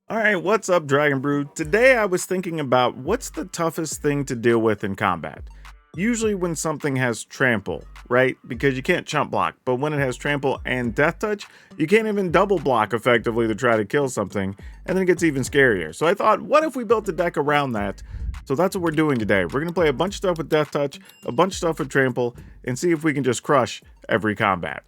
Alright, what's up, Dragon Brood? Today I was thinking about what's the toughest thing to deal with in combat. Usually when something has Trample, right? Because you can't chump block, but when it has Trample and Deathtouch, you can't even double block effectively to try to kill something, and then it gets even scarier. So I thought, what if we built a deck around that? So that's what we're doing today. We're going to play a bunch of stuff with Deathtouch, a bunch of stuff with Trample, and see if we can just crush every combat.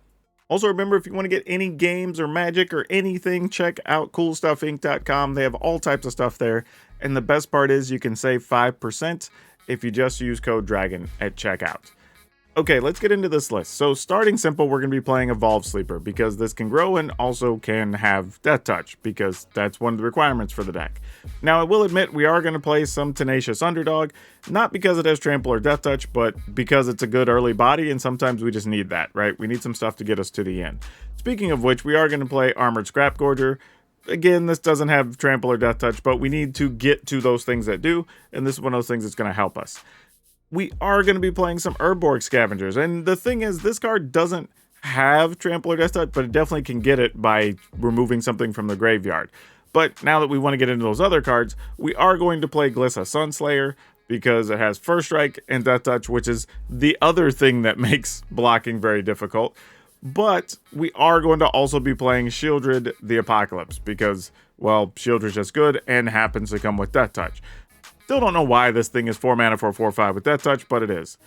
Also, remember, if you want to get any games or magic or anything, check out coolstuffinc.com. They have all types of stuff there. And the best part is you can save 5% if you just use code DRAGON at checkout. Okay, let's get into this list. So starting simple, we're going to be playing Evolve Sleeper because this can grow and also can have Deathtouch because that's one of the requirements for the deck. Now, I will admit we are going to play some Tenacious Underdog, not because it has Trample or Deathtouch, but because it's a good early body and sometimes we just need that, right? We need some stuff to get us to the end. Speaking of which, we are going to play Armored Scrap Gorger. Again, this doesn't have Trample or Deathtouch, but we need to get to those things that do, and this is one of those things that's going to help us. We are going to be playing some Urborg Scavengers, and the thing is, this card doesn't have Trample or Deathtouch, but it definitely can get it by removing something from the graveyard. But now that we want to get into those other cards, we are going to play Glissa Sunslayer, because it has First Strike and Deathtouch, which is the other thing that makes blocking very difficult. But we are going to also be playing Shieldred the Apocalypse, because, well, Shieldred's just good and happens to come with Deathtouch. Still don't know why this thing is 4 mana for 4/5 with Deathtouch, but it is.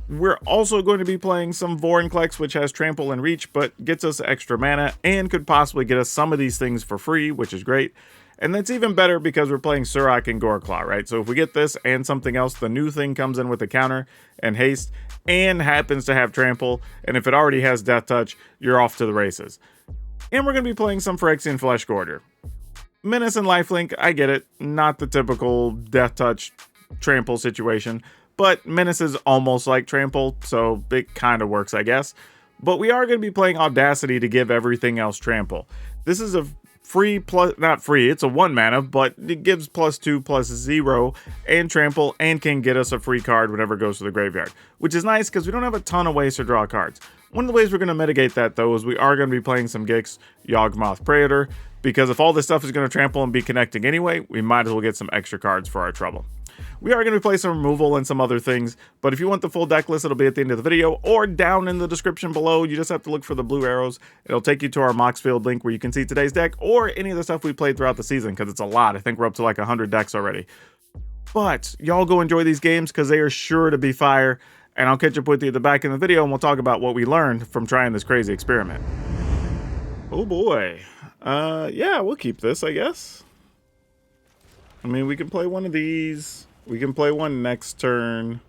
We're also going to be playing some Vorinclex, which has Trample and Reach, but gets us extra mana and could possibly get us some of these things for free, which is great. And that's even better because we're playing Surrak and Goreclaw, right? So if we get this and something else, the new thing comes in with a counter and haste and happens to have Trample, and if it already has Deathtouch, you're off to the races. And we're going to be playing some Phyrexian Flesh Gorger. Menace and Lifelink, I get it. Not the typical Deathtouch Trample situation, but Menace is almost like Trample, so it kind of works, I guess. But we are going to be playing Audacity to give everything else Trample. This is a free plus, not free, it's a 1 mana, but it gives +2/+0 and Trample and can get us a free card whenever it goes to the graveyard, which is nice because we don't have a ton of ways to draw cards. One of the ways we're going to mitigate that, though, is we are going to be playing some Gix Yawgmoth Praetor, because if all this stuff is going to Trample and be connecting anyway, we might as well get some extra cards for our trouble. We are going to play some removal and some other things, but if you want the full deck list, it'll be at the end of the video or down in the description below. You just have to look for the blue arrows. It'll take you to our Moxfield link where you can see today's deck or any of the stuff we played throughout the season, because it's a lot. I think we're up to like 100 decks already. But y'all go enjoy these games because they are sure to be fire, and I'll catch up with you at the back in the video and we'll talk about what we learned from trying this crazy experiment. Oh boy. Yeah, we'll keep this, I guess. I mean, we can play one of these. We can play one next turn,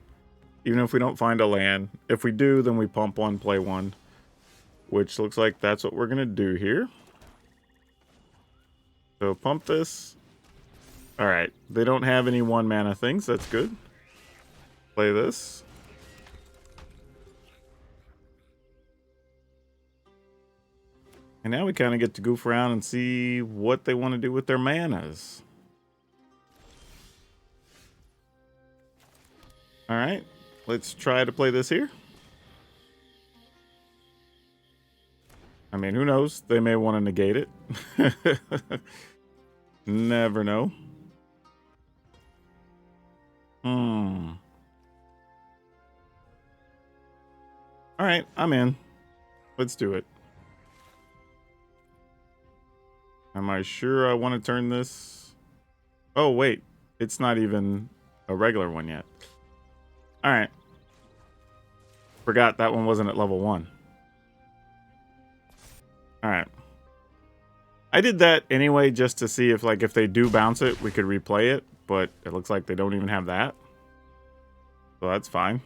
even if we don't find a land. If we do, then we pump one, play one, which looks like that's what we're going to do here. So pump this. All right. They don't have any 1 mana things. That's good. Play this. And now we kind of get to goof around and see what they want to do with their manas. All right, let's try to play this here. I mean, who knows? They may want to negate it. Never know. All right, I'm in. Let's do it. Am I sure I want to turn this? Oh, wait. It's not even a regular one yet. All right. Forgot that one wasn't at level 1. All right. I did that anyway just to see if, like, if they do bounce it, we could replay it. But it looks like they don't even have that. So that's fine.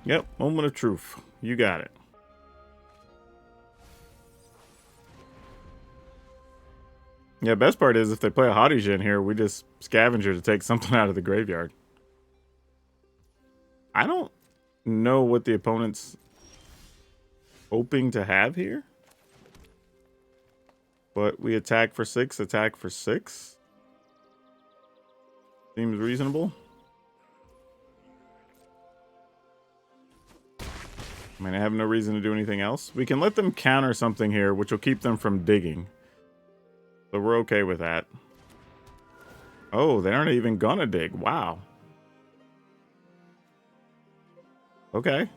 Yep, moment of truth. You got it. Yeah, best part is if they play a Hadija in here, we just Scavenger to take something out of the graveyard. I don't know what the opponent's hoping to have here. But we attack for 6, attack for 6. Seems reasonable. I mean, I have no reason to do anything else. We can let them counter something here, which will keep them from digging. So we're okay with that. Oh, they aren't even gonna dig. Wow. Okay.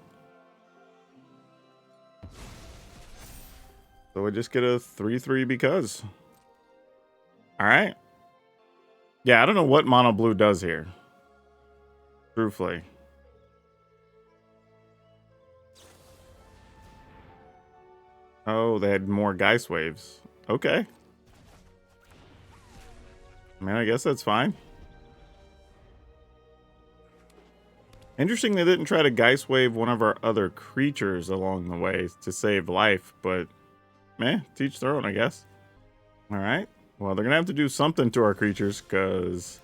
So we just get a 3/3 because. Alright. Yeah, I don't know what mono blue does here. Truthfully. Oh, they had more Geist Waves. Okay. I mean, I guess that's fine. Interesting they didn't try to Geist Wave one of our other creatures along the way to save life, but meh, teach their own, I guess. Alright. Well, they're going to have to do something to our creatures, because...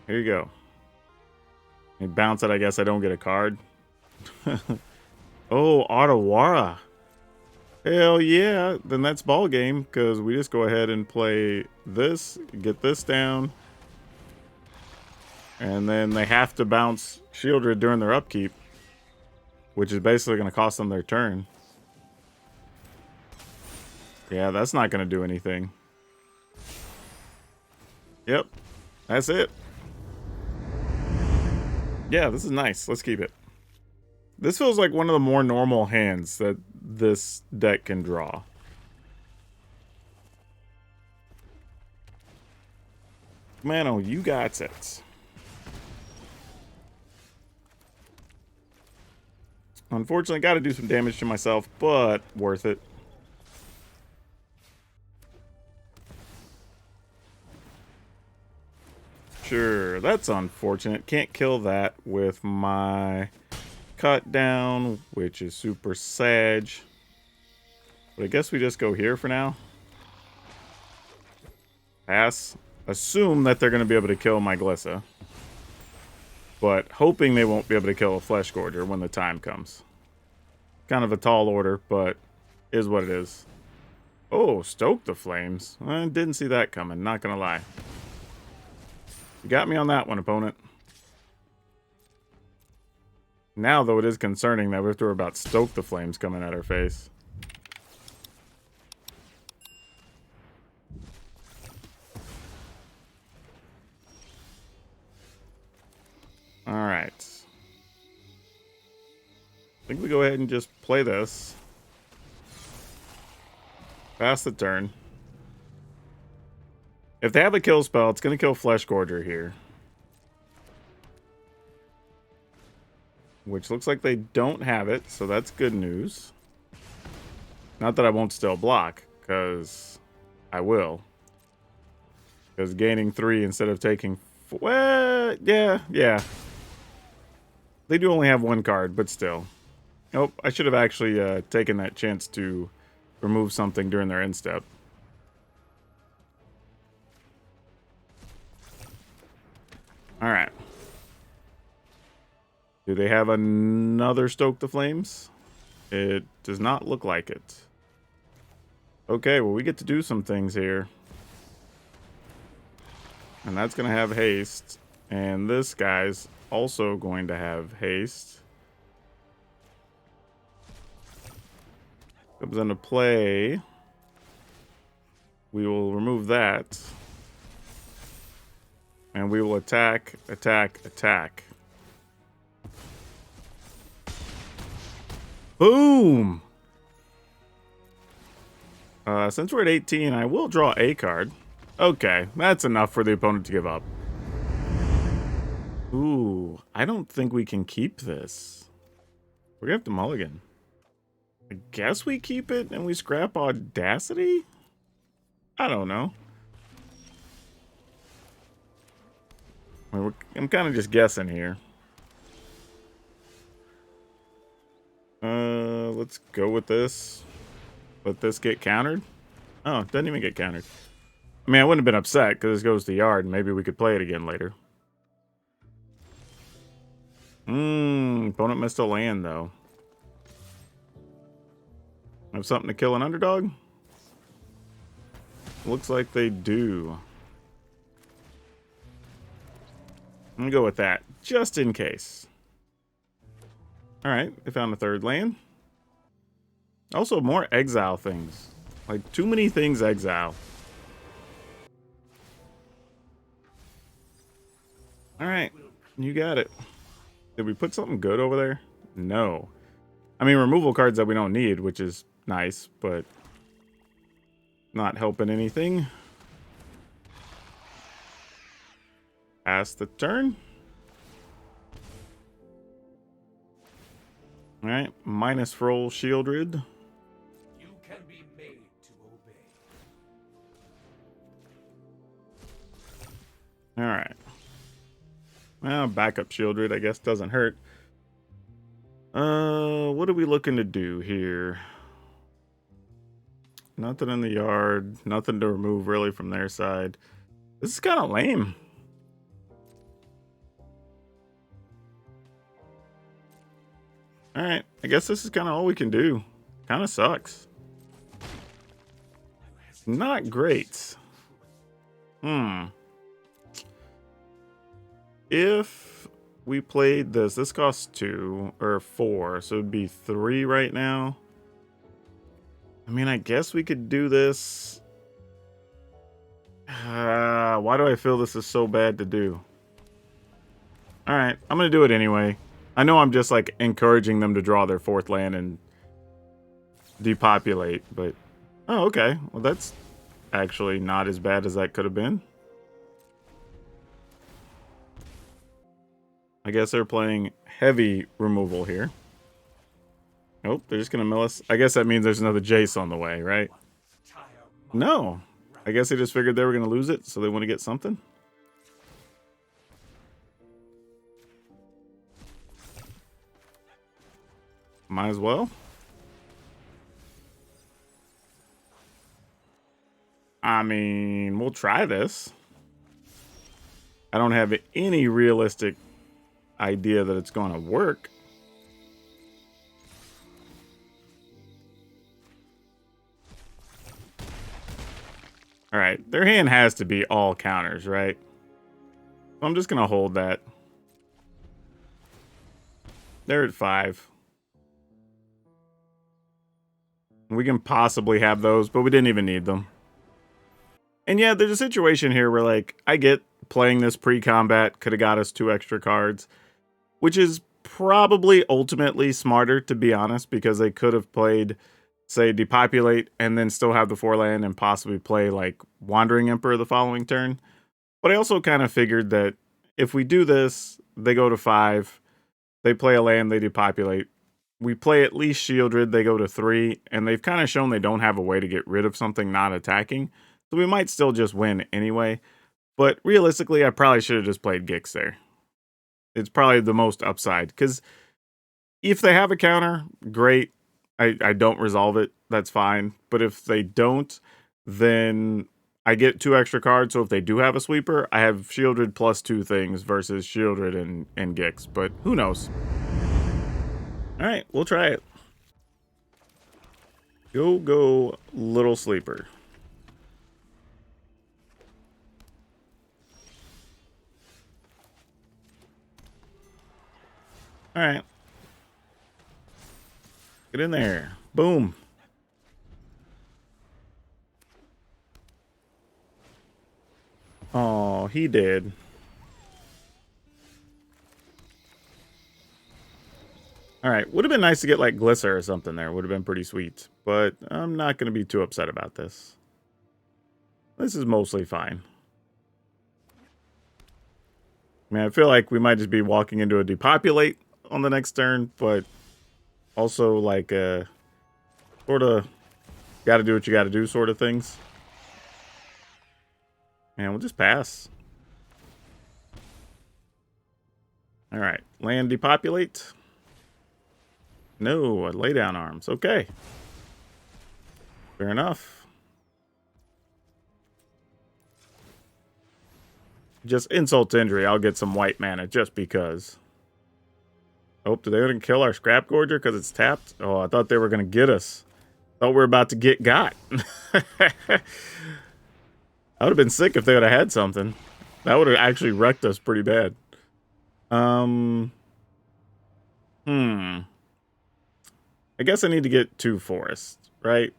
Here you go. They bounce it, I guess I don't get a card. Oh, Otawara. Hell yeah. Then that's ball game, because we just go ahead and play this, get this down. And then they have to bounce Shieldred during their upkeep, which is basically going to cost them their turn. Yeah, that's not going to do anything. Yep, that's it. Yeah, this is nice. Let's keep it. This feels like one of the more normal hands that this deck can draw. Mano, you got it. Unfortunately, got to do some damage to myself, but worth it. Sure, that's unfortunate. Can't kill that with my cut down, which is super sad. But I guess we just go here for now. Pass. Assume that they're going to be able to kill my Glissa. But hoping they won't be able to kill a Flesh Gorger when the time comes. Kind of a tall order, but is what it is. Oh, Stoke the Flames. I didn't see that coming, not going to lie. You got me on that one, opponent. Now, though, it is concerning that we have to worry about Stoke the Flames coming at our face. Alright. I think we go ahead and just play this. Pass the turn. If they have a kill spell, it's going to kill Flesh Gorger here. Which looks like they don't have it, so that's good news. Not that I won't still block, because I will. Because gaining 3 instead of taking 4... Well, yeah. They do only have 1 card, but still. Oh, I should have actually taken that chance to remove something during their end step. Alright. Do they have another Stoke the Flames? It does not look like it. Okay, well, we get to do some things here. And that's going to have haste. And this guy's also going to have haste. Comes into play. We will remove that. And we will attack, attack, attack. Boom! Since we're at 18, I will draw a card. Okay, that's enough for the opponent to give up. Ooh, I don't think we can keep this. We're gonna have to mulligan. I guess we keep it and we scrap Audacity? I don't know. I'm kind of just guessing here. Let's go with this. Let this get countered. Oh, it doesn't even get countered. I mean, I wouldn't have been upset because this goes to yard and maybe we could play it again later. Opponent missed a land though. Have something to kill an underdog? Looks like they do. I'm gonna go with that. just in case. All right, they found a third land. Also, more exile things. Like, too many things exile. All right, you got it. Did we put something good over there? No. I mean, removal cards that we don't need, which is nice, but not helping anything. Pass the turn. All right, minus roll Shieldred. You can be made to obey. All right. Well, backup Shieldred, I guess, doesn't hurt. What are we looking to do here? Nothing in the yard. Nothing to remove really from their side. This is kind of lame. All right, I guess this is kind of all we can do. Kind of sucks. Not great. If we played this costs 2 or 4, so it'd be 3 right now. I mean, I guess we could do this. Why do I feel this is so bad to do? All right, I'm gonna do it anyway. I know I'm just like encouraging them to draw their 4th land and depopulate, but oh, okay. Well, that's actually not as bad as that could have been. I guess they're playing heavy removal here. Nope, they're just gonna mill us. I guess that means there's another Jace on the way, right? No. I guess they just figured they were gonna lose it, so they want to get something. Might as well. I mean, we'll try this. I don't have any realistic idea that it's going to work. All right, their hand has to be all counters, right? So I'm just going to hold that. They're at 5. We can possibly have those, but we didn't even need them. And yeah, there's a situation here where, like, I get playing this pre-combat could have got us 2 extra cards, which is probably ultimately smarter, to be honest, because they could have played, say, Depopulate and then still have the 4 land and possibly play, like, Wandering Emperor the following turn. But I also kind of figured that if we do this, they go to 5, they play a land, they depopulate. We play at least Shieldred, they go to 3, and they've kind of shown they don't have a way to get rid of something not attacking. So we might still just win anyway. But realistically, I probably should have just played Gix there. It's probably the most upside. Because if they have a counter, great. I don't resolve it. That's fine. But if they don't, then I get 2 extra cards. So if they do have a sweeper, I have Shieldred plus 2 things versus Shieldred and Gix. But who knows? All right, we'll try it. Go, little sleeper. All right. Get in there. Boom. Oh, he did. All right, would have been nice to get like Glisser or something there. Would have been pretty sweet. But I'm not going to be too upset about this. This is mostly fine. I mean, I feel like we might just be walking into a depopulate on the next turn, but also like sort of got to do what you got to do sort of things. And we'll just pass. All right, land depopulate. No, lay down arms. Okay. Fair enough. Just insult to injury. I'll get some white mana just because. Oh, did they even kill our Scrap Gorger because it's tapped? Oh, I thought they were going to get us. Thought we were about to get got. I would have been sick if they would have had something. That would have actually wrecked us pretty bad. Hmm. I guess I need to get 2 forests, right?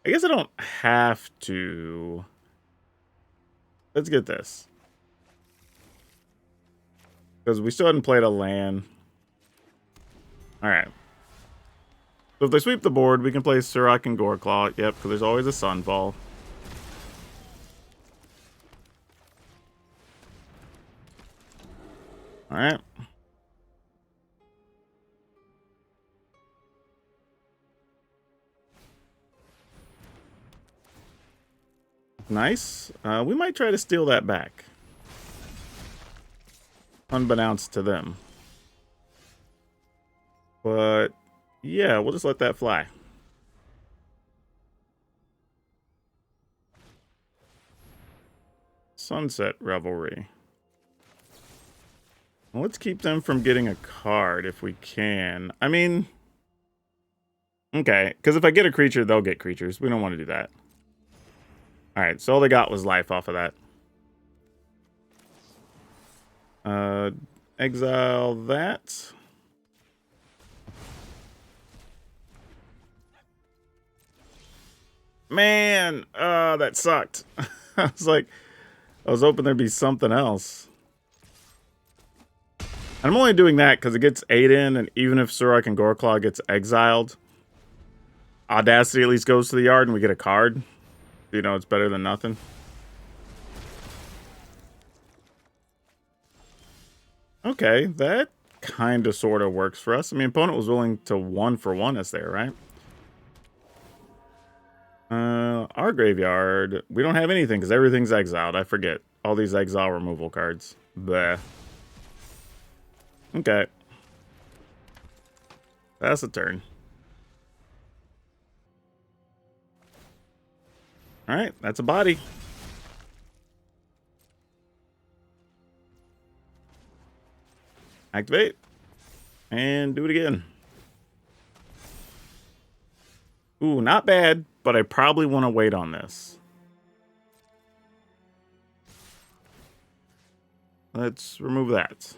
I guess I don't have to. Let's get this. Because we still hadn't played a land. Alright. So if they sweep the board, we can play Surrak and Goreclaw. Yep, because there's always a Sunfall. Alright. Nice. We might try to steal that back. Unbeknownst to them. But, yeah, we'll just let that fly. Sunset Revelry. Well, let's keep them from getting a card if we can. I mean... Okay, because if I get a creature, they'll get creatures. We don't want to do that. Alright, so all they got was life off of that. Exile that. Man, that sucked. I was hoping there'd be something else. And I'm only doing that because it gets 8 in, and even if Surrak and Goreclaw gets exiled, Audacity at least goes to the yard and we get a card. You know, it's better than nothing. Okay, that kind of sort of works for us. I mean, opponent was willing to 1-for-1 us there, right? Our graveyard, we don't have anything because everything's exiled. I forget. All these exile removal cards. Bleh. Okay. That's a turn. Alright, that's a body. Activate. And do it again. Ooh, not bad, but I probably want to wait on this. Let's remove that.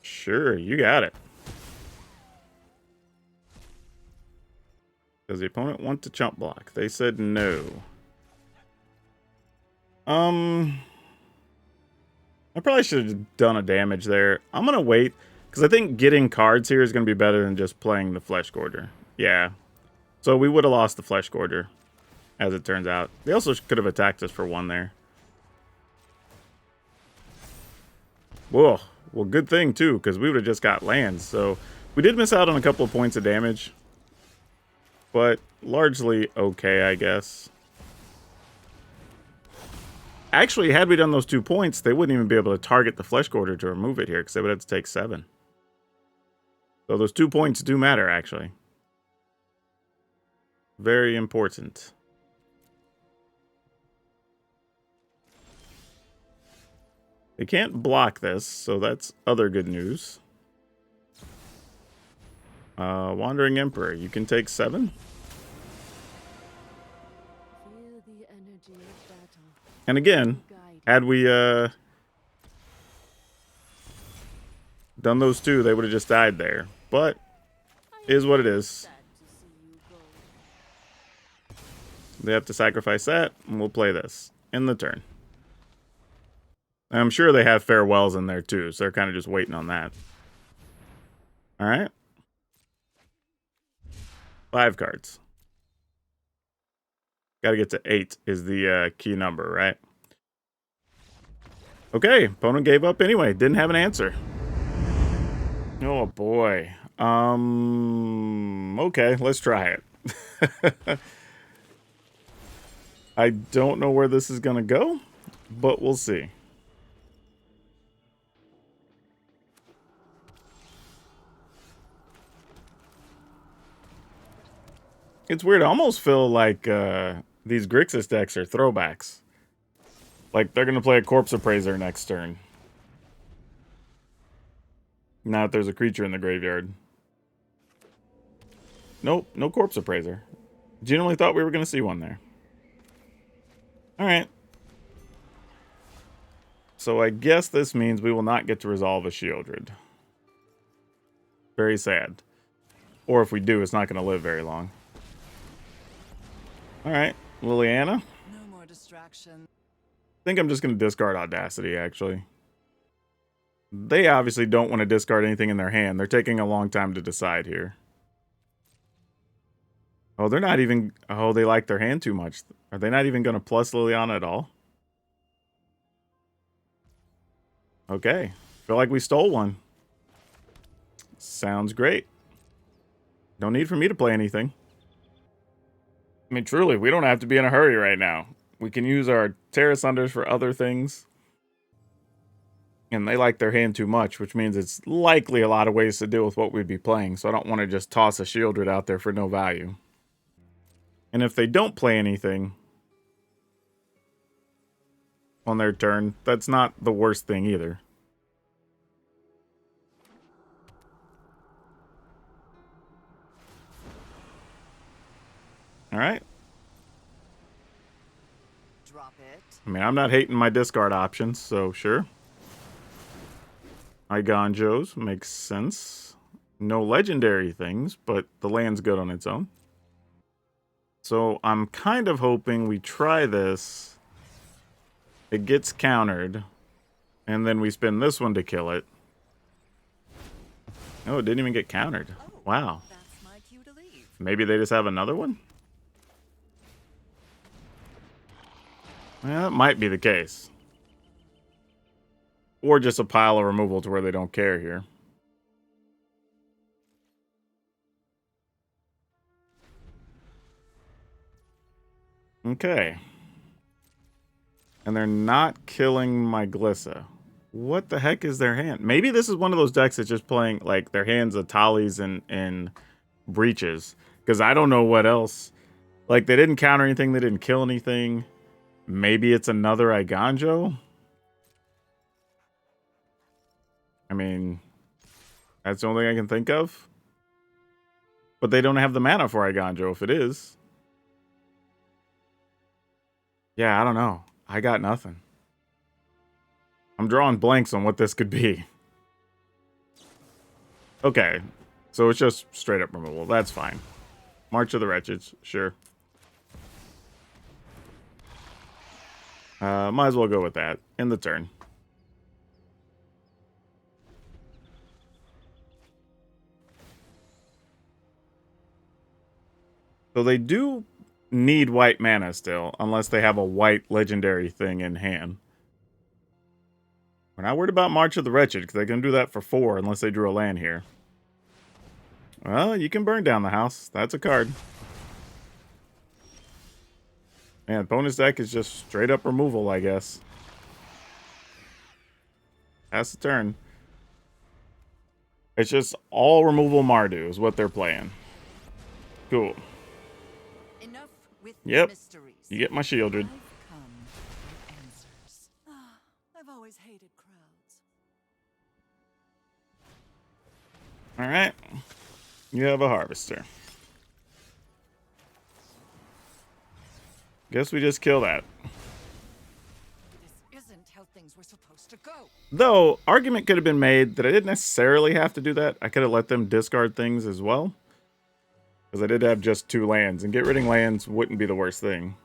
Sure, you got it. Does the opponent want to chump block? They said no. I probably should have done a damage there. I'm going to wait, because I think getting cards here is going to be better than just playing the Flesh Gorger. Yeah. So we would have lost the Flesh Gorger, as it turns out. They also could have attacked us for 1 there. Whoa. Well, good thing, too, because we would have just got lands. So we did miss out on a couple of points of damage. But largely okay, I guess. Actually, had we done those 2 points, they wouldn't even be able to target the Flesh Gorger to remove it here, because they would have to take 7. So those 2 points do matter, actually. Very important. They can't block this, so that's other good news. Wandering Emperor, you can take 7. And again, had we done those 2, they would have just died there. But is what it is. They have to sacrifice that, and we'll play this in the turn. And I'm sure they have farewells in there too, so they're kind of just waiting on that. All right. 5 cards. Got to get to 8 is the key number, right? Okay, opponent gave up anyway. Didn't have an answer. Oh boy. Okay, let's try it. I don't know where this is going to go, but we'll see. It's weird. I almost feel like these Grixis decks are throwbacks. Like, they're going to play a Corpse Appraiser next turn. Now that there's a creature in the graveyard. Nope, no Corpse Appraiser. Genuinely thought we were going to see one there. Alright. So I guess this means we will not get to resolve a Shieldred. Very sad. Or if we do, it's not going to live very long. Alright, Liliana. No more distraction. I think I'm just going to discard Audacity, actually. They obviously don't want to discard anything in their hand. They're taking a long time to decide here. Oh, they're not even... Oh, they like their hand too much. Are they not even going to plus Liliana at all? Okay. Feel like we stole one. Sounds great. No need for me to play anything. I mean, truly, we don't have to be in a hurry right now. We can use our Terra Sunders for other things. And they like their hand too much, which means it's likely a lot of ways to deal with what we'd be playing. So I don't want to just toss a Shieldred out there for no value. And if they don't play anything on their turn, that's not the worst thing either. Alright. Drop it. I mean, I'm not hating my discard options, so sure. Iganjos makes sense. No legendary things, but the land's good on its own. So I'm kind of hoping we try this. It gets countered. And then we spin this one to kill it. Oh, it didn't even get countered. Wow. That's my cue to leave. Maybe they just have another one? Well, that might be the case. Or just a pile of removal to where they don't care here. Okay. And they're not killing my Glissa. What the heck is their hand? Maybe this is one of those decks that's just playing, like, their hands of Tallies and Breaches. Because I don't know what else. Like, they didn't counter anything. They didn't kill anything. Maybe it's another Iganjo? I mean, that's the only thing I can think of. But they don't have the mana for Iganjo if it is. Yeah, I don't know. I got nothing. I'm drawing blanks on what this could be. Okay. So it's just straight up removal. That's fine. March of the Wretches. Sure. Might as well go with that. In the turn. So they do need white mana still, unless they have a white legendary thing in hand. We're not worried about March of the Wretched, because they can do that for 4 unless they drew a land here. Well, you can burn down the house. That's a card. Man, bonus deck is just straight up removal, I guess. Pass the turn. It's just all removal Mardu is what they're playing. Cool. Enough with Yep. mysteries. You get my Shieldred. I've come for answers. I've always hated crowds. Alright. You have a Harvester. Guess we just kill that. This isn't how things were supposed to go. Though, argument could have been made that I didn't necessarily have to do that. I could have let them discard things as well. Because I did have just 2 lands, and get rid of lands wouldn't be the worst thing.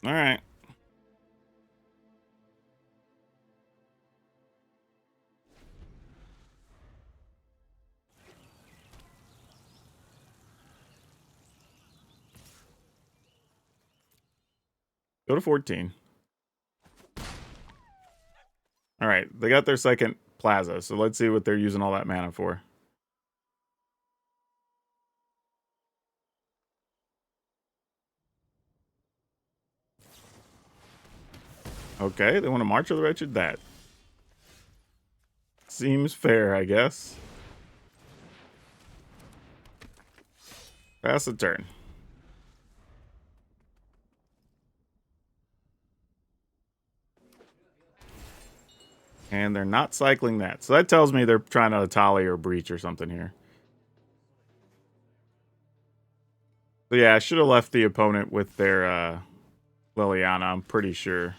Alright. Go to 14. Alright, they got their second Plaza, so let's see what they're using all that mana for. Okay, they want to March of the Wretched that. Seems fair, I guess. Pass the turn. And they're not cycling that. So that tells me they're trying to Atali or Breach or something here. So yeah, I should have left the opponent with their Liliana, I'm pretty sure.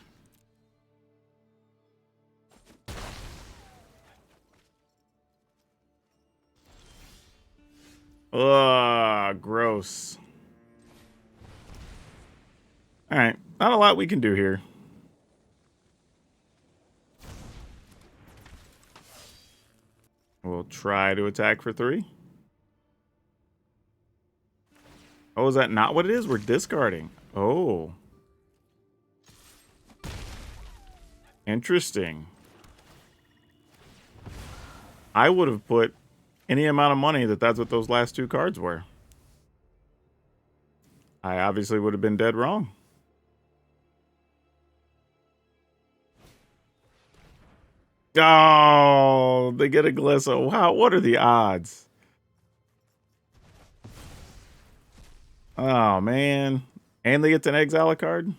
Ugh, gross. Alright, not a lot we can do here. We'll try to attack for 3. Oh, is that not what it is? We're discarding. Oh. Interesting. I would have put any amount of money that that's what those last 2 cards were. I obviously would have been dead wrong. Oh, they get a Glissa. Wow, what are the odds? Oh, man. And they get to exile a card?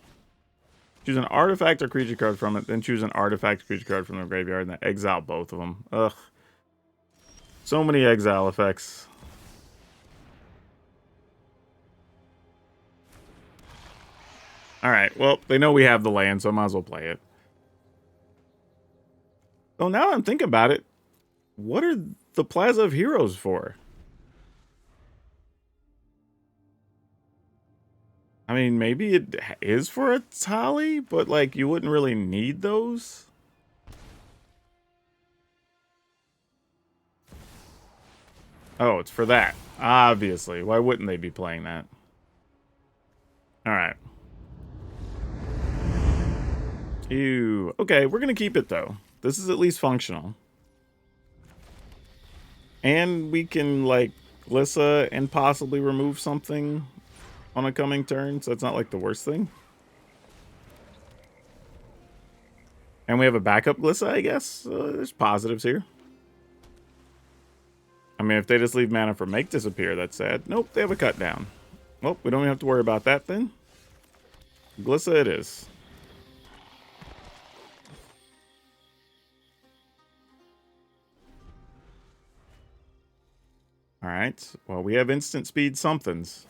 Choose an artifact or creature card from it, then choose an artifact or creature card from the graveyard, and then exile both of them. Ugh. So many exile effects. Alright, well, they know we have the land, so I might as well play it. So now I'm thinking about it, what are the Plaza of Heroes for? I mean, maybe it is for a Tali, but like you wouldn't really need those. Oh, it's for that. Obviously. Why wouldn't they be playing that? Alright. Ew. Okay, we're going to keep it, though. This is at least functional. And we can, like, Glissa and possibly remove something on a coming turn, so it's not, like, the worst thing. And we have a backup Glissa, I guess. There's positives here. I mean, if they just leave mana for Make Disappear, that's sad. Nope, they have a cut down. Well, we don't even have to worry about that then. Glissa it is. Alright, well, we have instant speed somethings.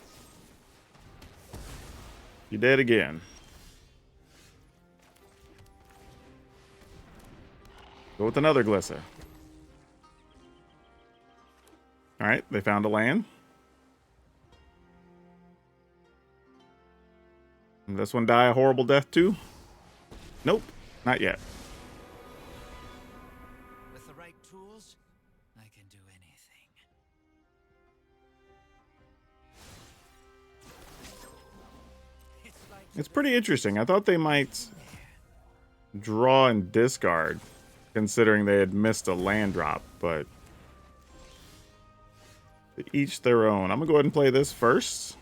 You dead again. Go with another Glissa. Alright, they found a land. And this one die a horrible death too? Nope, not yet. With the right tools, I can do anything. It's pretty interesting. I thought they might draw and discard, considering they had missed a land drop, but each their own. I'm gonna go ahead and play this first.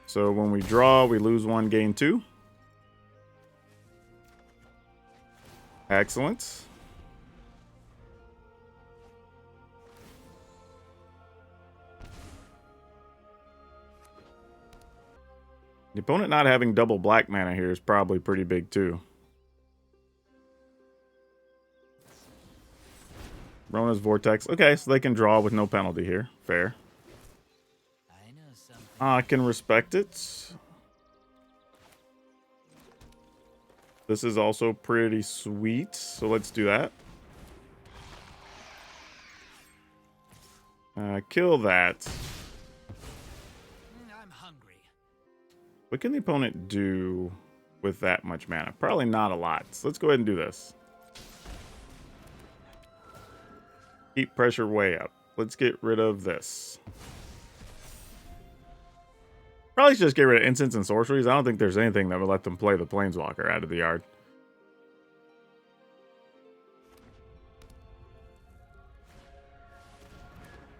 So when we draw, we lose 1, gain 2. Excellent. The opponent not having double black mana here is probably pretty big too. Rona's Vortex. Okay, so they can draw with no penalty here. Fair. I know something. I can respect it. This is also pretty sweet, so let's do that. Kill that. I'm hungry. What can the opponent do with that much mana? Probably not a lot. So let's go ahead and do this. Keep pressure way up. Let's get rid of this. Probably should just get rid of instants and sorceries. I don't think there's anything that would let them play the Planeswalker out of the yard.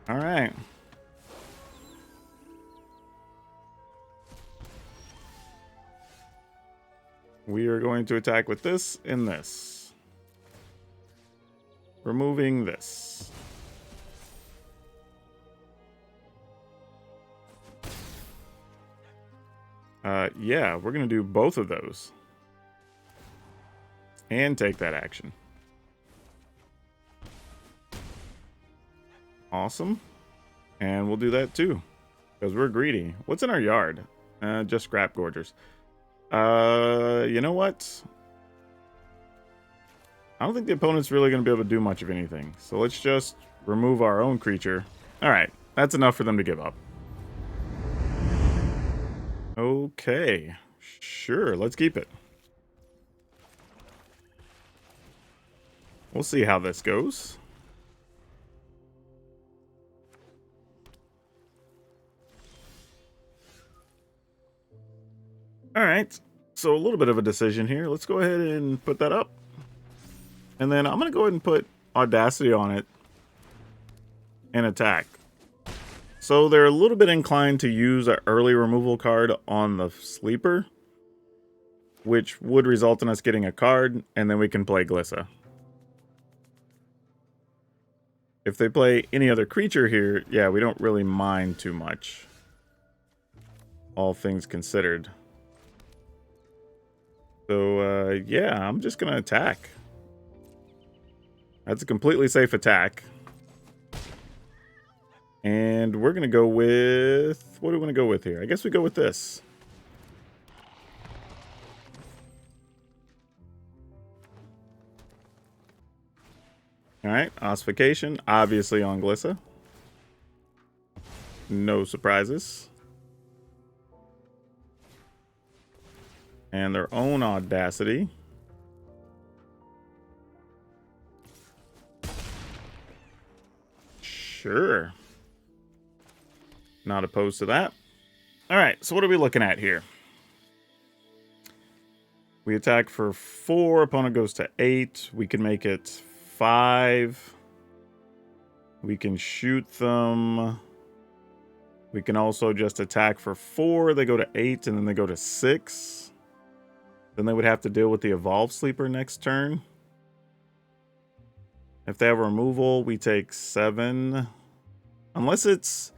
All right. We are going to attack with this and this. Removing this. Yeah, we're going to do both of those. and take that action. Awesome. And we'll do that too, because we're greedy. What's in our yard? Just scrap gorgers. You know what? I don't think the opponent's really going to be able to do much of anything. So let's just remove our own creature. All right, that's enough for them to give up. Okay, sure, let's keep it. We'll see how this goes. All right, so a little bit of a decision here. Let's go ahead and put that up. And then I'm going to go ahead and put Audacity on it and attack. So they're a little bit inclined to use an early removal card on the sleeper, which would result in us getting a card, and then we can play Glissa. If they play any other creature here, yeah, we don't really mind too much, all things considered. So, yeah, I'm just going to attack. That's a completely safe attack. And we're going to go with... What do we want to go with here? I guess we go with this. Alright, Ossification. Obviously on Glissa. No surprises. And their own Audacity. Sure. Not opposed to that. All right, so what are we looking at here? We attack for 4. Opponent goes to 8. We can make it 5. We can shoot them. We can also just attack for 4. They go to 8, and then they go to 6. Then they would have to deal with the Evolve Sleeper next turn. If they have a removal, we take 7. Unless it's...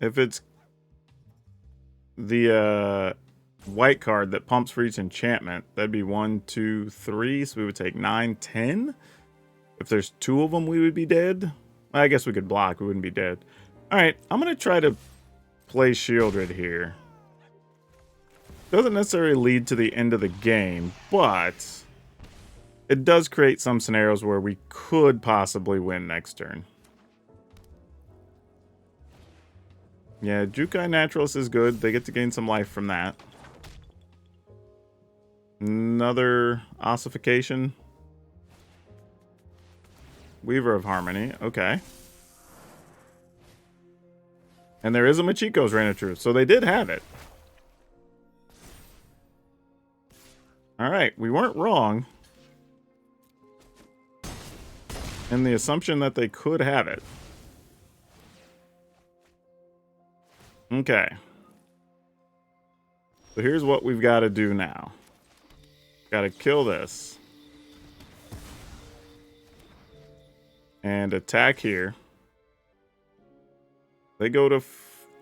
If it's the white card that pumps for each enchantment, that'd be 1, 2, 3. So we would take 9, 10. If there's 2 of them, we would be dead. I guess we could block. We wouldn't be dead. All right, I'm going to try to play Shieldred here. Doesn't necessarily lead to the end of the game, but it does create some scenarios where we could possibly win next turn. Yeah, Jukai Naturalist is good. They get to gain some life from that. Another Ossification. Weaver of Harmony. Okay. And there is a Machiko's Reign of Truth, so they did have it. Alright, we weren't wrong in the assumption that they could have it. Okay. So here's what we've got to do now. Got to kill this. And attack here. They go to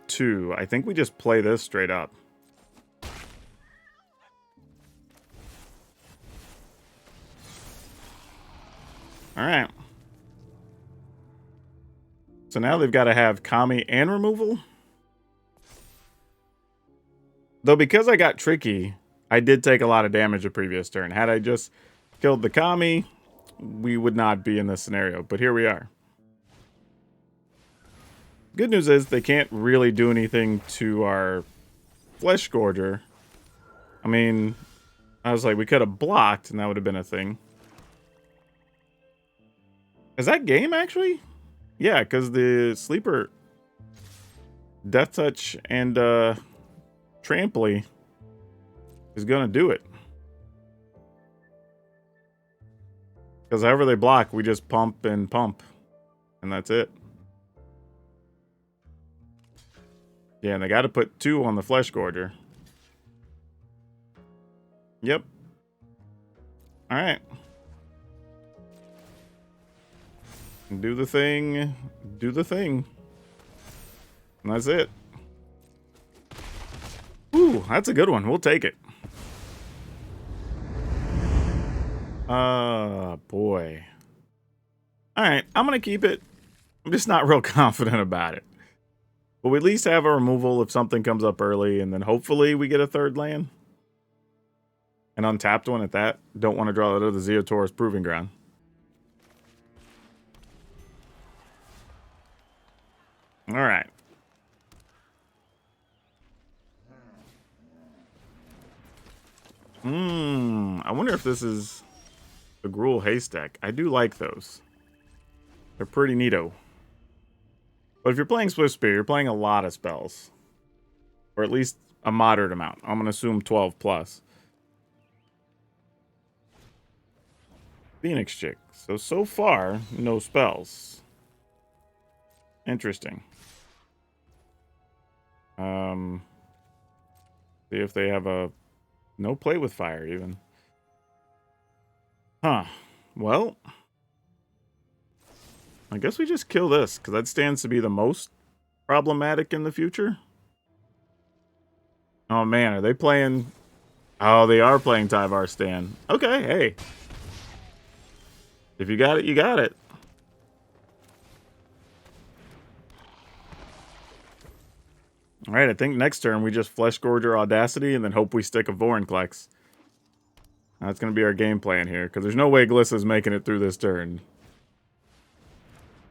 2. I think we just play this straight up. Alright. So now they've got to have Kami and removal. Though because I got tricky, I did take a lot of damage the previous turn. Had I just killed the Kami, we would not be in this scenario. But here we are. Good news is they can't really do anything to our Flesh Gorger. I mean, I was like, we could have blocked and that would have been a thing. Is that game actually? Yeah, because the sleeper Deathtouch and Trample is going to do it. Because however they block, we just pump and pump. And that's it. Yeah, and they got to put 2 on the Flesh Gorger. Yep. Alright. Do the thing. Do the thing. And that's it. Ooh, that's a good one. We'll take it. Boy. All right, I'm going to keep it. I'm just not real confident about it. But we at least have a removal if something comes up early, and then hopefully we get a third land. An untapped one at that. Don't want to draw that other Zeotaurus Proving Ground. All right. I wonder if this is the Gruul Haystack. I do like those. They're pretty neato. But if you're playing Swift Spear, you're playing a lot of spells. Or at least a moderate amount. I'm going to assume 12 plus. Phoenix Chick. So far, no spells. Interesting. See if they have a... No play with fire, even. Huh. Well... I guess we just kill this, because that stands to be the most problematic in the future. Oh, man, are they playing... Oh, they are playing Tyvar Stan. Okay, hey. If you got it, you got it. All right, I think next turn we just Flesh Gorger Audacity and then hope we stick a Vorinclex. That's going to be our game plan here, because there's no way Glissa's making it through this turn.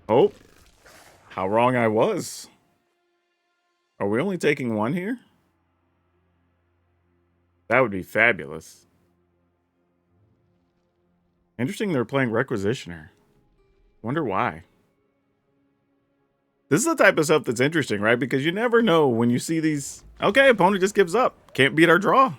Oh, how wrong I was. Are we only taking one here? That would be fabulous. Interesting they're playing Requisitioner. Wonder why. This is the type of stuff that's interesting, right? Because you never know when you see these... Okay, opponent just gives up. Can't beat our draw.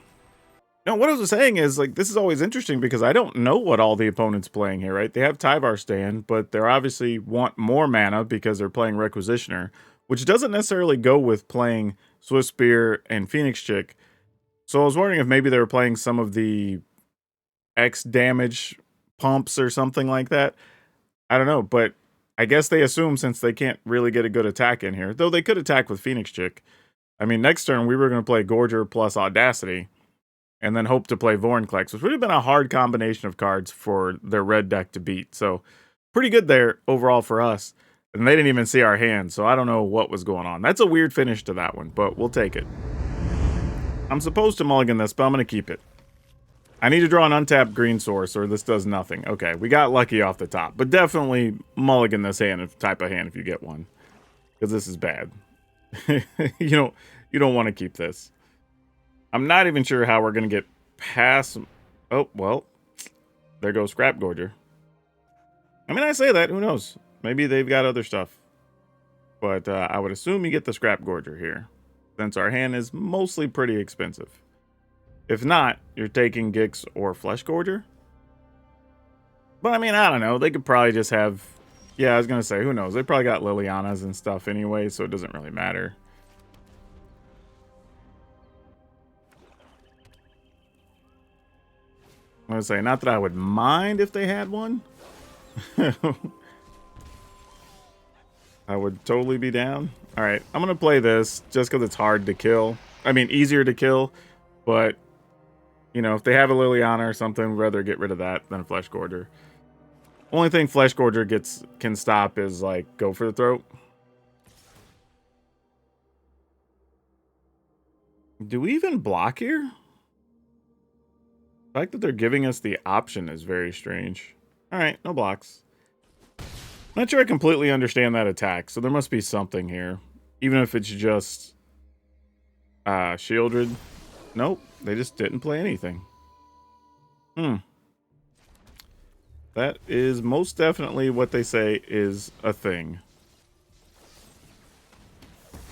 No, what I was saying is, like, this is always interesting because I don't know what all the opponent's playing here, right? They have Tyvar Stan, but they obviously want more mana because they're playing Requisitioner, which doesn't necessarily go with playing Swift Spear and Phoenix Chick. So I was wondering if maybe they were playing some of the X damage pumps or something like that. I don't know, but I guess they assume since they can't really get a good attack in here, though they could attack with Phoenix Chick. I mean, next turn we were going to play Gorger plus Audacity, and then hope to play Vorinclex, which would have been a hard combination of cards for their red deck to beat. So pretty good there overall for us. And they didn't even see our hand, so I don't know what was going on. That's a weird finish to that one, but we'll take it. I'm supposed to mulligan this, but I'm going to keep it. I need to draw an untapped green source, or this does nothing. Okay, we got lucky off the top, but definitely mulligan this hand, type of hand if you get one, because this is bad. you don't want to keep this. I'm not even sure how we're going to get past... Oh, well, there goes Scrap Gorger. I mean, I say that, who knows? Maybe they've got other stuff. But I would assume you get the Scrap Gorger here, since our hand is mostly pretty expensive. If not, you're taking Gix or Flesh Gorger. But I mean, I don't know. They could probably just have... Yeah, I was going to say, who knows? They probably got Lilianas and stuff anyway, so it doesn't really matter. I'm going to say, not that I would mind if they had one. I would totally be down. All right, I'm going to play this just because it's hard to kill. I mean, easier to kill, but, you know, if they have a Liliana or something, I'd rather get rid of that than a Flesh Gorger. Only thing Flesh Gorger can stop is, like, Go for the Throat. Do we even block here? The fact that they're giving us the option is very strange. All right, no blocks. Not sure I completely understand that attack, so there must be something here. Even if it's just Shieldred. Nope, they just didn't play anything. That is most definitely what they say is a thing.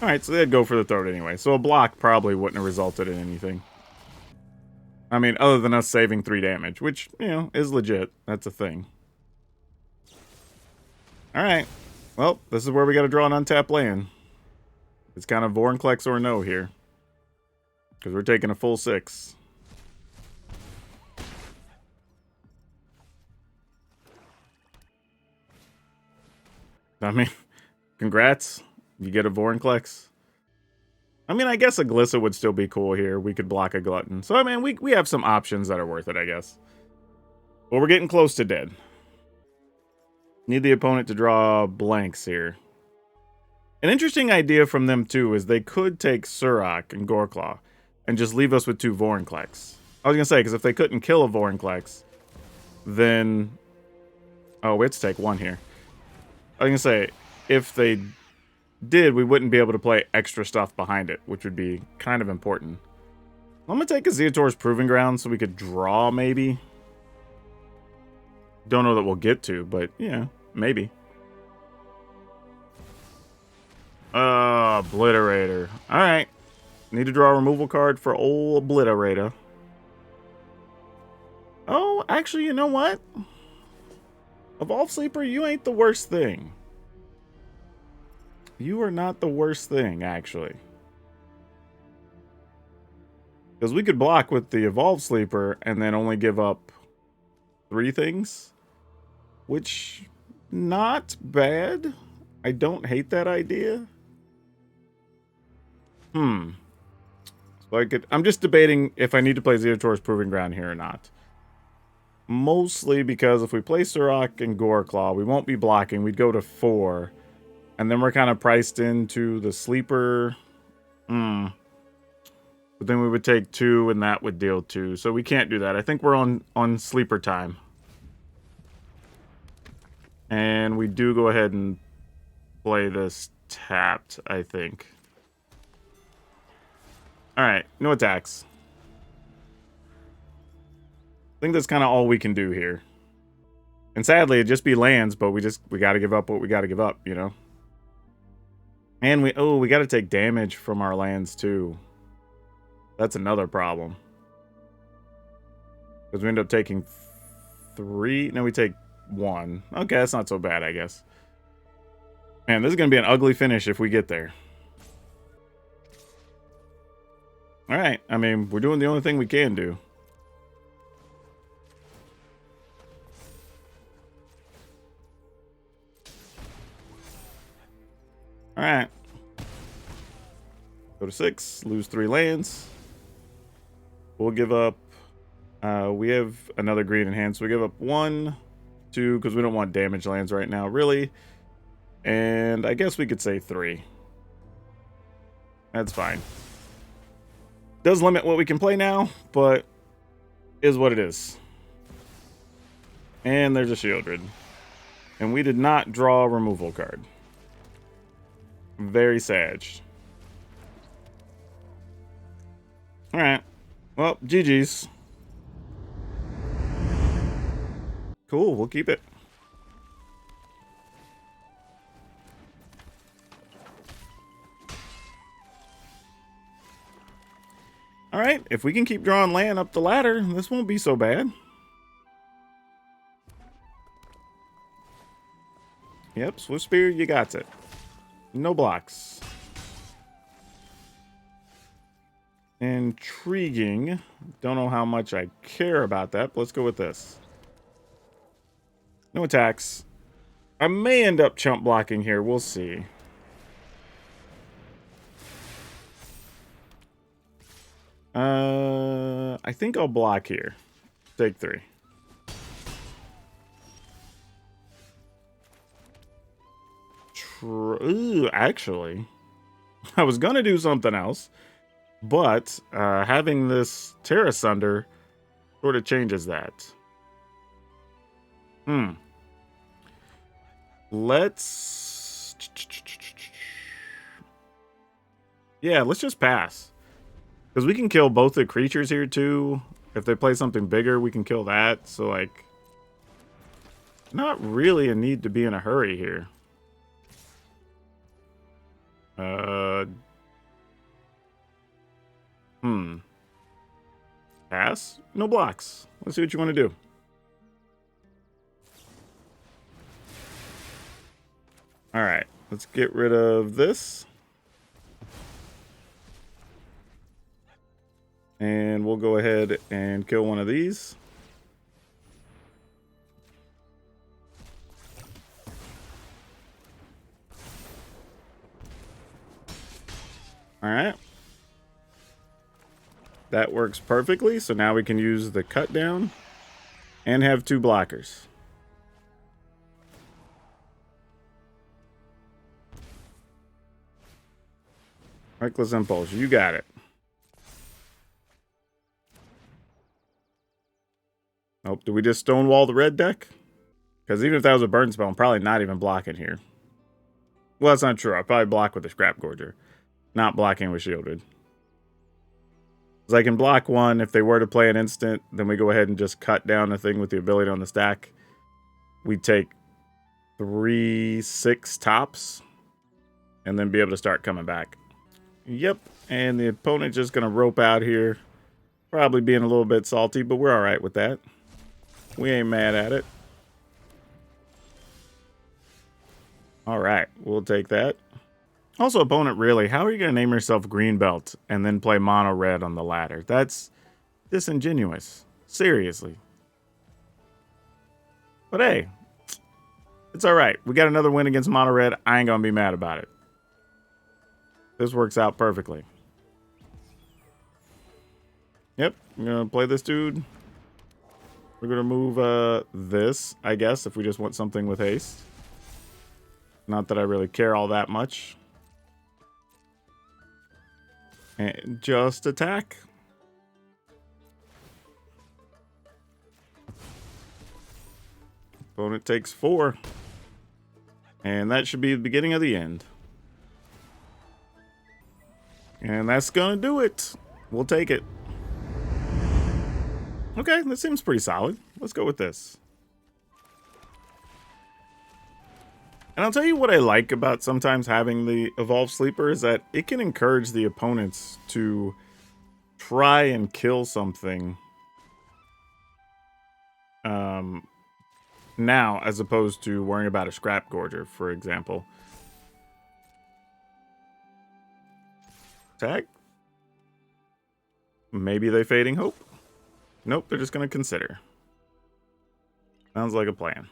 Alright, so they'd go for the throat anyway. So a block probably wouldn't have resulted in anything. I mean, other than us saving 3 damage, which, you know, is legit. That's a thing. Alright. Well, this is where we gotta draw an untapped land. It's kind of Vorinclex or no here. Because we're taking a full 6. I mean, congrats. You get a Vorinclex. I mean, I guess a Glissa would still be cool here. We could block a Glutton. So, I mean, we have some options that are worth it, I guess. Well, we're getting close to dead. Need the opponent to draw blanks here. An interesting idea from them, too, is they could take Surrak and Goreclaw and just leave us with 2 Vorinclex. I was going to say, because if they couldn't kill a Vorinclex, then... Oh, we have to take 1 here. I was going to say, if they did, we wouldn't be able to play extra stuff behind it, which would be kind of important. I'm going to take a Zeator's Proving Ground so we could draw, maybe. Don't know that we'll get to, but, yeah, maybe. Obliterator. Alright. Need to draw a removal card for old Obliterator. Oh, actually, you know what? Evolve Sleeper, you ain't the worst thing. You are not the worst thing, actually. Because we could block with the Evolve Sleeper and then only give up 3 things. Which, not bad. I don't hate that idea. So I'm just debating if I need to play Zeator's Proving Ground here or not. Mostly because if we play Surrak and Goreclaw, we won't be blocking. We'd go to 4. And then we're kind of priced into the sleeper. But then we would take 2 and that would deal 2. So we can't do that. I think we're on sleeper time. And we do go ahead and play this tapped, I think. Alright, no attacks. I think that's kind of all we can do here. And sadly, it'd just be lands, but we gotta give up what we gotta give up, you know? And we gotta take damage from our lands, too. That's another problem. Because we end up taking 3. No, we take 1. Okay, that's not so bad, I guess. Man, this is gonna be an ugly finish if we get there. Alright, I mean, we're doing the only thing we can do. Alright. Go to 6, lose 3 lands. We'll give up... we have another green in hand, so we give up 1, 2, because we don't want damage lands right now, really. And I guess we could say 3. That's fine. Does limit what we can play now, but is what it is. And there's a Shieldred. And we did not draw a removal card. Very sad. Alright. Well, GG's. Cool, we'll keep it. Alright, if we can keep drawing land up the ladder, this won't be so bad. Yep, Swift Spear, you got it. No blocks. Intriguing. Don't know how much I care about that, but let's go with this. No attacks. I may end up chump blocking here, we'll see. I think I'll block here. Take 3. Ooh, actually, I was gonna do something else, but having this Terra Sunder sort of changes that. Let's... Yeah, let's just pass. Because we can kill both the creatures here, too. If they play something bigger, we can kill that. So, like, not really a need to be in a hurry here. Pass? No blocks. Let's see what you want to do. Alright, let's get rid of this. And we'll go ahead and kill one of these. Alright. That works perfectly, so now we can use the cut down. And have 2 blockers. Reckless Impulse, you got it. Nope, do we just stonewall the red deck? Because even if that was a burn spell, I'm probably not even blocking here. Well, that's not true. I'll probably block with a Scrap Gorger. Not blocking with Shielded. Because I can block one. If they were to play an instant, then we go ahead and just cut down the thing with the ability on the stack. We take 3/6 tops. And then be able to start coming back. Yep, and the opponent just going to rope out here. Probably being a little bit salty, but we're alright with that. We ain't mad at it. Alright, we'll take that. Also, opponent, really, how are you going to name yourself Green Belt and then play mono red on the ladder? That's disingenuous. Seriously. But hey, it's alright. We got another win against mono red. I ain't going to be mad about it. This works out perfectly. Yep, I'm going to play this dude. We're going to move this, I guess, if we just want something with haste. Not that I really care all that much. And just attack. Opponent takes 4. And that should be the beginning of the end. And that's gonna do it. We'll take it. Okay, that seems pretty solid. Let's go with this. And I'll tell you what I like about sometimes having the Evolved Sleeper is that it can encourage the opponents to try and kill something now, as opposed to worrying about a Scrap Gorger, for example. Tag? Maybe they Fading Hope? Nope, they're just going to consider. Sounds like a plan.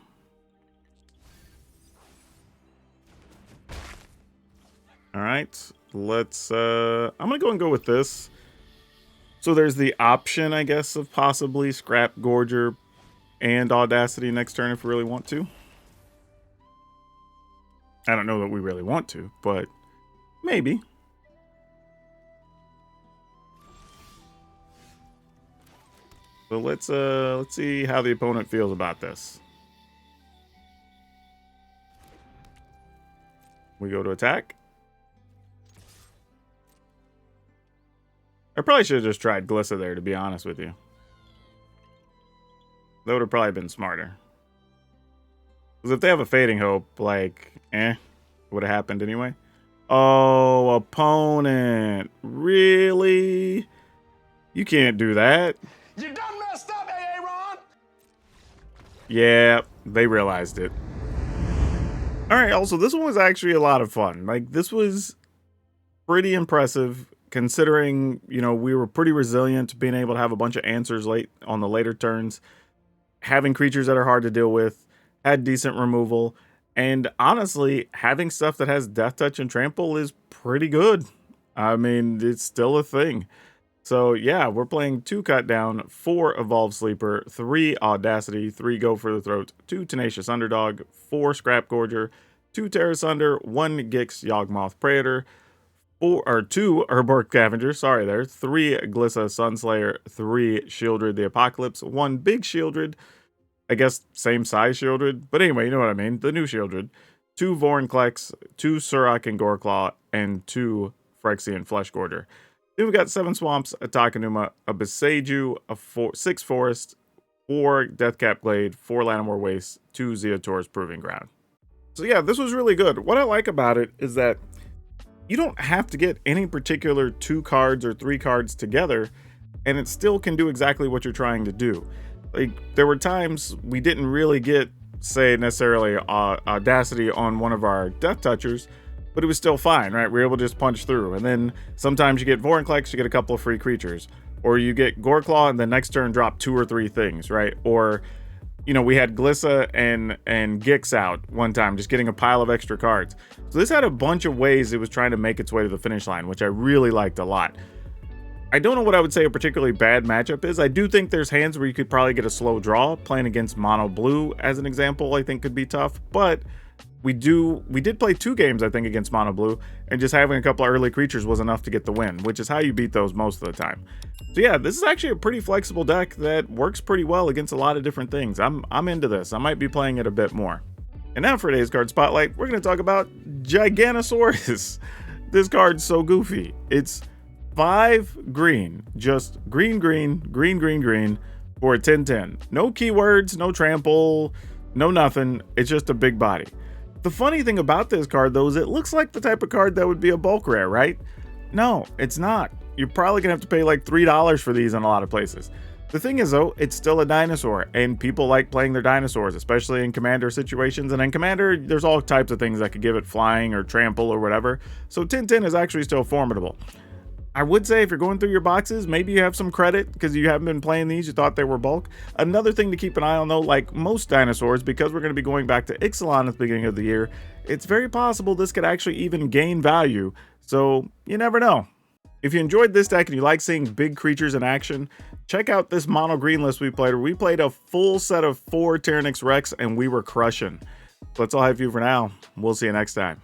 Alright, let's, I'm going to go with this. So there's the option, I guess, of possibly Scrap Gorger and Audacity next turn if we really want to. I don't know that we really want to, but maybe. So let's see how the opponent feels about this. We go to attack. I probably should have just tried Glissa there, to be honest with you. That would have probably been smarter. Because if they have a Fading Hope, like, would have happened anyway. Oh, opponent. Really? You can't do that. You done messed up, Aaron! Yeah, they realized it. Alright, also, this one was actually a lot of fun. Like, this was pretty impressive, considering, you know, we were pretty resilient, being able to have a bunch of answers late on the later turns, having creatures that are hard to deal with, had decent removal, and honestly, having stuff that has Deathtouch and Trample is pretty good. I mean, it's still a thing. So yeah, we're playing 2 Cut Down, 4 Evolved Sleeper, 3 Audacity, 3 Go for the Throat, 2 Tenacious Underdog, 4 Scrap Gorger, 2 Terra Sunder, 1 Gix Yawgmoth Praetor, 2 Urborg Scavenger, 3 Glissa Sunslayer, 3 Shieldred the Apocalypse, 1 Big Shieldred, I guess same size Shieldred, but anyway, you know what I mean, the new Shieldred, 2 Vorinclex, 2 Surrak and Goreclaw, and 2 Phyrexian Flesh Gorger. Then we got 7 Swamps, a Takenuma, a Beseiju, 6 Forest, 4 Deathcap Glade, 4 Llanowar Waste, 2 Zeotor's Proving Ground. So yeah, this was really good. What I like about it is that you don't have to get any particular 2 cards or 3 cards together, and it still can do exactly what you're trying to do. Like, there were times we didn't really get, say, necessarily Audacity on one of our Death Touchers, but it was still fine, right? We were able to just punch through. And then sometimes you get Vorinclex, you get a couple of free creatures. Or you get Goreclaw, and the next turn drop 2 or 3 things, right? Or, you know, we had Glissa and Gix out one time, just getting a pile of extra cards. So this had a bunch of ways it was trying to make its way to the finish line, which I really liked a lot. I don't know what I would say a particularly bad matchup is. I do think there's hands where you could probably get a slow draw. Playing against mono blue as an example, I think could be tough, but we did play 2 games, I think, against mono blue, and just having a couple of early creatures was enough to get the win, which is how you beat those most of the time. So yeah, this is actually a pretty flexible deck that works pretty well against a lot of different things. I'm into this. I might be playing it a bit more. And now for today's card spotlight, we're going to talk about Giganosaurus. This card's so goofy. It's 5 green, just green, green, green, green, green for a 10/10. No keywords, no trample, no nothing. It's just a big body. The funny thing about this card, though, is it looks like the type of card that would be a bulk rare, right? No, it's not. You're probably gonna have to pay like $3 for these in a lot of places. The thing is, though, it's still a dinosaur, and people like playing their dinosaurs, especially in Commander situations. And in Commander, there's all types of things that could give it flying or trample or whatever. So 10/10 is actually still formidable. I would say if you're going through your boxes, maybe you have some credit because you haven't been playing these, you thought they were bulk. Another thing to keep an eye on, though, like most dinosaurs, because we're going to be going back to Ixalan at the beginning of the year, it's very possible this could actually even gain value, so you never know. If you enjoyed this deck and you like seeing big creatures in action, check out this mono green list we played, where we played a full set of 4 Tyrannix Rex and we were crushing. So that's all I have for you for now. We'll see you next time.